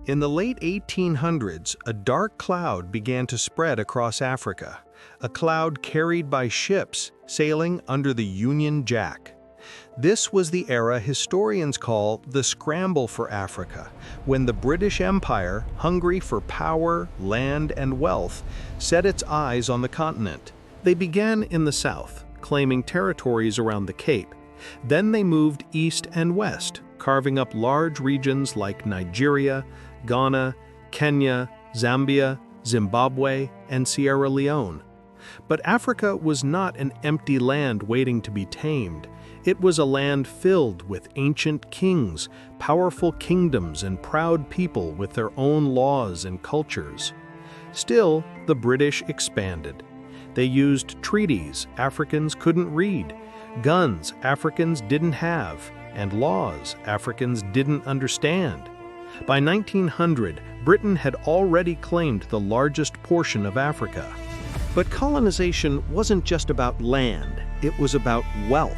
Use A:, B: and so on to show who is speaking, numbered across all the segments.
A: In the late 1800s, a dark cloud began to spread across Africa, a cloud carried by ships sailing under the Union Jack. This was the era historians call the Scramble for Africa, when the British Empire, hungry for power, land, and wealth, set its eyes on the continent. They began in the south, claiming territories around the Cape. Then they moved east and west, carving up large regions like Nigeria, Ghana, Kenya, Zambia, Zimbabwe, and Sierra Leone. But Africa was not an empty land waiting to be tamed. It was a land filled with ancient kings, powerful kingdoms, and proud people with their own laws and cultures. Still, the British expanded. They used treaties Africans couldn't read, guns Africans didn't have, and laws Africans didn't understand. By 1900, Britain had already claimed the largest portion of Africa. But colonization wasn't just about land, it was about wealth.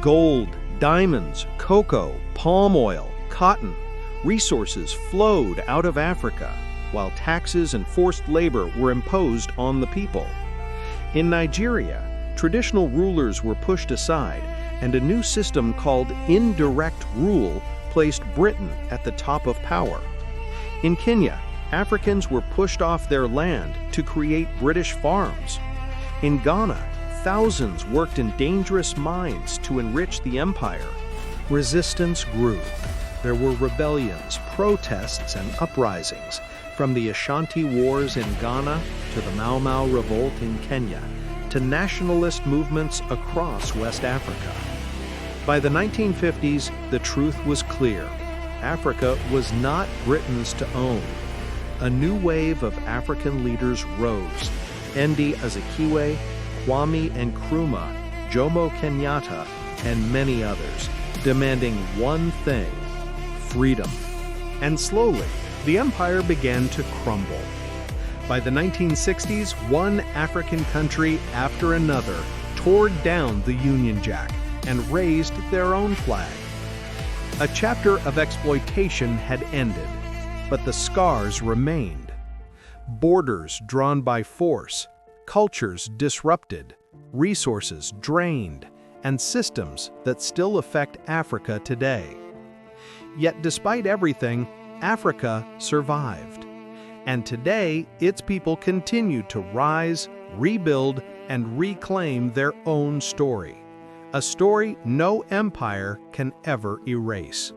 A: Gold, diamonds, cocoa, palm oil, cotton, resources flowed out of Africa, while taxes and forced labor were imposed on the people. In Nigeria, traditional rulers were pushed aside, and a new system called indirect rule placed Britain at the top of power. In Kenya, Africans were pushed off their land to create British farms. In Ghana, thousands worked in dangerous mines to enrich the empire. Resistance grew. There were rebellions, protests, and uprisings, from the Ashanti Wars in Ghana to the Mau Mau Revolt in Kenya, to nationalist movements across West Africa. By the 1950s, the truth was clear. Africa was not Britain's to own. A new wave of African leaders rose. Nnamdi Azikiwe, Kwame Nkrumah, Jomo Kenyatta, and many others, demanding one thing: freedom. And slowly, the empire began to crumble. By the 1960s, one African country after another tore down the Union Jack and raised their own flag. A chapter of exploitation had ended, but the scars remained. Borders drawn by force, cultures disrupted, resources drained, and systems that still affect Africa today. Yet despite everything, Africa survived. And today, its people continue to rise, rebuild, and reclaim their own story. A story no empire can ever erase.